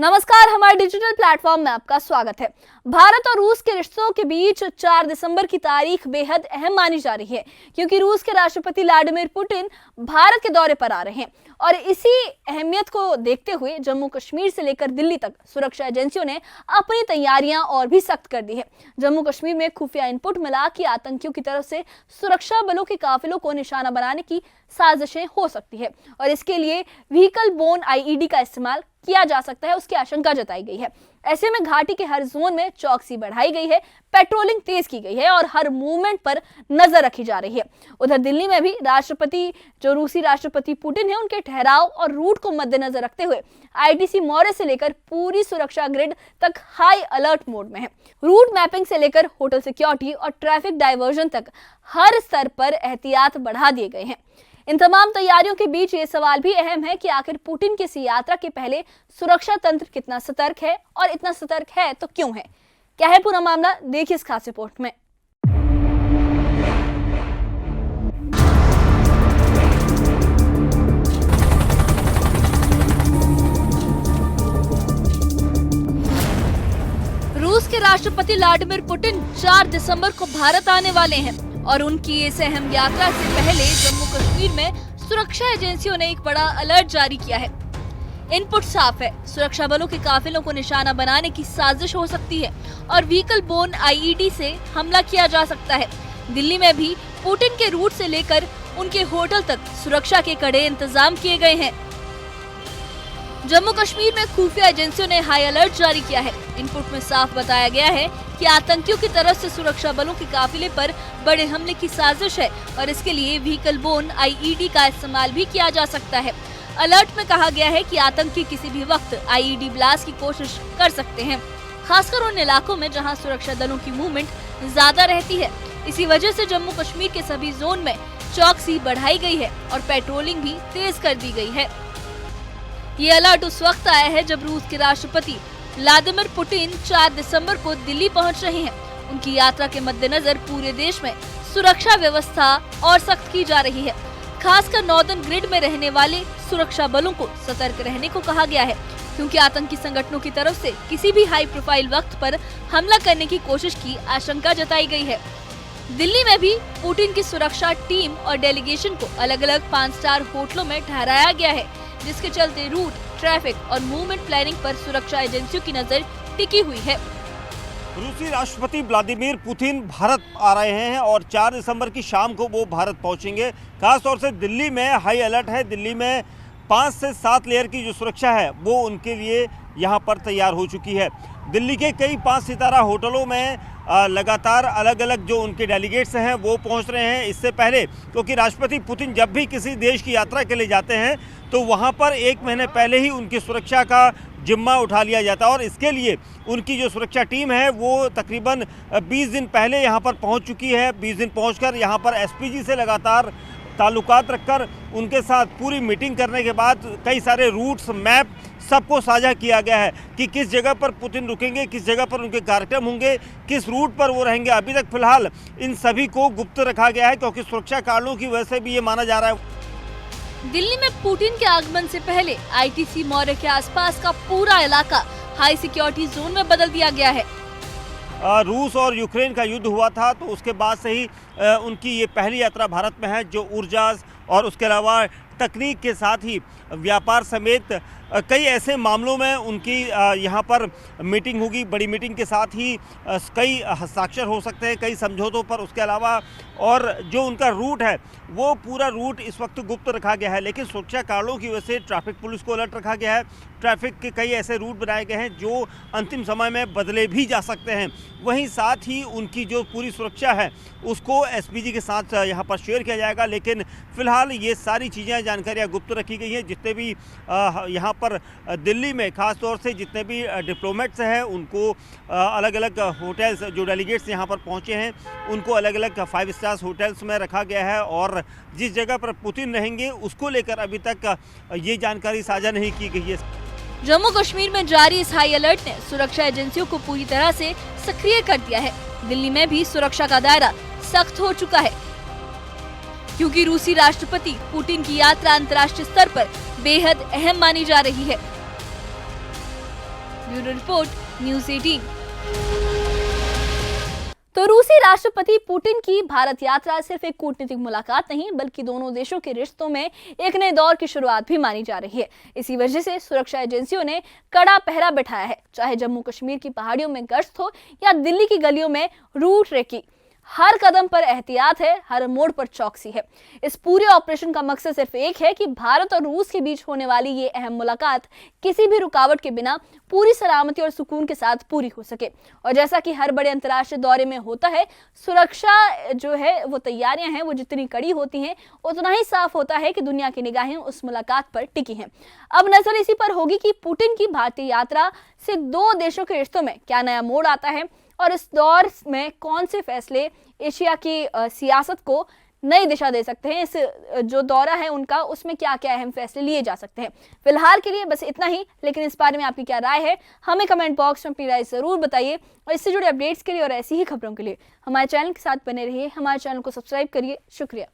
नमस्कार, हमारे digital platform में आपका स्वागत है। भारत और रूस के रिश्तों के बीच 4 दिसंबर की तारीख बेहद अहम मानी जा रही है, क्योंकि रूस के राष्ट्रपति व्लादिमीर पुतिन भारत के दौरे पर आ रहे हैं और इसी अहमियत को देखते हुए जम्मू कश्मीर से लेकर दिल्ली तक सुरक्षा एजेंसियों ने अपनी तैयारियां और भी सख्त कर दी है। जम्मू कश्मीर में खुफिया इनपुट मिला कि आतंकियों की तरफ से सुरक्षा बलों के काफिलों को निशाना बनाने की साजिशें हो सकती है और इसके लिए व्हीकल बोर्न आईईडी का इस्तेमाल किया जा सकता है, उसकी आशंका जताई गई है। ऐसे में घाटी के हर जोन में चौकसी बढ़ाई गई है, पेट्रोलिंग तेज की गई है और हर मूवमेंट पर नजर रखी जा रही है। उधर दिल्ली में भी रूसी राष्ट्रपति पुतिन है, उनके ठहराव और रूट को मद्देनजर रखते हुए आईटीसी मौर्य से लेकर पूरी सुरक्षा ग्रिड तक हाई अलर्ट मोड में है। रूट मैपिंग से लेकर होटल सिक्योरिटी और ट्रैफिक डायवर्जन तक हर स्तर पर एहतियात बढ़ा दिए गए हैं। इन तमाम तैयारियों के बीच ये सवाल भी अहम है कि आखिर पुतिन की इस यात्रा के पहले सुरक्षा तंत्र कितना सतर्क है और इतना सतर्क है तो क्यों है। क्या है पूरा मामला, देखिए इस खास रिपोर्ट में। रूस के राष्ट्रपति व्लादिमीर पुतिन 4 दिसंबर को भारत आने वाले हैं और उनकी इस अहम यात्रा से पहले जम्मू कश्मीर में सुरक्षा एजेंसियों ने एक बड़ा अलर्ट जारी किया है। इनपुट साफ है, सुरक्षा बलों के काफिलों को निशाना बनाने की साजिश हो सकती है और व्हीकल बोर्न आईईडी से हमला किया जा सकता है। दिल्ली में भी पुतिन के रूट से लेकर उनके होटल तक सुरक्षा के कड़े इंतजाम किए गए हैं। जम्मू कश्मीर में खुफिया एजेंसियों ने हाई अलर्ट जारी किया है। इनपुट में साफ बताया गया है कि आतंकियों की तरफ से सुरक्षा बलों के काफिले पर बड़े हमले की साजिश है और इसके लिए व्हीकल बोर्न आईईडी का इस्तेमाल भी किया जा सकता है। अलर्ट में कहा गया है कि आतंकी किसी भी वक्त आईईडी ब्लास्ट की कोशिश कर सकते हैं, खासकर उन इलाकों में जहां सुरक्षा दलों की मूवमेंट ज्यादा रहती है। इसी वजह से जम्मू कश्मीर के सभी जोन में चौकसी बढ़ाई गई है और पेट्रोलिंग भी तेज कर दी गई है। ये अलर्ट उस वक्त आया है जब रूस के राष्ट्रपति व्लादिमीर पुतिन 4 दिसंबर को दिल्ली पहुंच रहे हैं। उनकी यात्रा के मद्देनजर पूरे देश में सुरक्षा व्यवस्था और सख्त की जा रही है। खासकर नॉर्दर्न ग्रिड में रहने वाले सुरक्षा बलों को सतर्क रहने को कहा गया है, क्योंकि आतंकी संगठनों की तरफ से किसी भी हाई प्रोफाइल वक्त पर हमला करने की कोशिश की आशंका जताई गई है। दिल्ली में भी पुतिन की सुरक्षा टीम और डेलीगेशन को अलग अलग 5 स्टार होटलों में ठहराया गया है, जिसके चलते रूट, ट्रैफिक और मूवमेंट प्लानिंग पर सुरक्षा एजेंसियों की नजर टिकी हुई है। रूसी राष्ट्रपति व्लादिमीर पुतिन भारत आ रहे हैं और 4 दिसंबर की शाम को वो भारत पहुंचेंगे। खासतौर से दिल्ली में हाई अलर्ट है। दिल्ली में 5 से 7 लेयर की जो सुरक्षा है वो उनके लिए यहाँ पर तैयार हो चुकी है। दिल्ली के कई 5 सितारा होटलों में लगातार अलग अलग जो उनके डेलीगेट्स हैं वो पहुंच रहे हैं। इससे पहले क्योंकि राष्ट्रपति पुतिन जब भी किसी देश की यात्रा के लिए जाते हैं तो वहां पर 1 महीने पहले ही उनकी सुरक्षा का जिम्मा उठा लिया जाता है और इसके लिए उनकी जो सुरक्षा टीम है वो तकरीबन 20 दिन पहले यहां पर पहुंच चुकी है। 20 दिन पहुंचकर यहां पर एसपीजी से लगातार ताल्लुकात रखकर उनके साथ पूरी मीटिंग करने के बाद कई सारे रूट्स, मैप सबको साझा किया गया है कि किस जगह पर पुतिन रुकेंगे, किस जगह पर उनके कार्यक्रम होंगे, किस रूट पर वो रहेंगे। अभी तक फिलहाल इन सभी को गुप्त रखा गया है क्योंकि सुरक्षा कारणों की वजह से भी ये माना जा रहा है। दिल्ली में पुतिन के आगमन से पहले आईटीसी मौर्य के आसपास का पूरा इलाका हाई सिक्योरिटी जोन में बदल दिया गया है। रूस और यूक्रेन का युद्ध हुआ था तो उसके बाद से ही उनकी ये पहली यात्रा भारत में है, जो ऊर्जा और उसके अलावा तकनीक के साथ ही व्यापार समेत कई ऐसे मामलों में उनकी यहाँ पर मीटिंग होगी। बड़ी मीटिंग के साथ ही कई हस्ताक्षर हो सकते हैं कई समझौतों पर। उसके अलावा और जो उनका रूट है वो पूरा रूट इस वक्त गुप्त रखा गया है, लेकिन सुरक्षा कारणों की वजह से ट्रैफिक पुलिस को अलर्ट रखा गया है। ट्रैफिक के कई ऐसे रूट बनाए गए हैं जो अंतिम समय में बदले भी जा सकते हैं। वहीं साथ ही उनकी जो पूरी सुरक्षा है उसको एसपीजी के साथ यहाँ पर शेयर किया जाएगा, लेकिन फिलहाल ये सारी चीज़ें, जानकारियाँ गुप्त रखी गई हैं। जितने भी यहाँ पर दिल्ली में खास तौर से जितने भी डिप्लोमेट्स हैं उनको अलग अलग होटल्स, जो डेलीगेट्स यहाँ पर पहुँचे हैं उनको अलग अलग 5 स्टार्स होटल्स में रखा गया है और जिस जगह पर पुतिन रहेंगे उसको लेकर अभी तक ये जानकारी साझा नहीं की गई है। जम्मू कश्मीर में जारी इस हाई अलर्ट ने सुरक्षा एजेंसियों को पूरी तरह से सक्रिय कर दिया है। दिल्ली में भी सुरक्षा का दायरा सख्त हो चुका है, क्योंकि रूसी राष्ट्रपति पुतिन की यात्रा अंतर्राष्ट्रीय स्तर पर बेहद अहम मानी जा रही है। Bureau report, news 18। तो रूसी राष्ट्रपति पुतिन की भारत यात्रा सिर्फ एक कूटनीतिक मुलाकात नहीं, बल्कि दोनों देशों के रिश्तों में एक नए दौर की शुरुआत भी मानी जा रही है। इसी वजह से सुरक्षा एजेंसियों ने कड़ा पहरा बैठाया है, चाहे जम्मू कश्मीर की पहाड़ियों में गश्त हो या दिल्ली की गलियों में रूट रेकी। हर कदम पर एहतियात है, हर मोड़ पर चौकसी है। इस पूरे ऑपरेशन का मकसद सिर्फ एक है कि भारत और रूस के बीच होने वाली ये अहम मुलाकात किसी भी रुकावट के बिना पूरी सलामती और सुकून के साथ पूरी हो सके। और जैसा कि हर बड़े अंतर्राष्ट्रीय दौरे में होता है, सुरक्षा जो है वो तैयारियां हैं वो जितनी कड़ी होती हैं, उतना ही साफ होता है कि दुनिया की निगाहें उस मुलाकात पर टिकी हैं। अब नजर इसी पर होगी कि पुतिन की भारतीय यात्रा से दो देशों के रिश्तों में क्या नया मोड़ आता है और इस दौर में कौन से फैसले एशिया की सियासत को नई दिशा दे सकते हैं। इस जो दौरा है उनका, उसमें क्या क्या अहम फैसले लिए जा सकते हैं। फिलहाल के लिए बस इतना ही, लेकिन इस बारे में आपकी क्या राय है हमें कमेंट बॉक्स में अपनी राय जरूर बताइए। और इससे जुड़े अपडेट्स के लिए और ऐसी ही खबरों के लिए हमारे चैनल के साथ बने रहिए। हमारे चैनल को सब्सक्राइब करिए। शुक्रिया।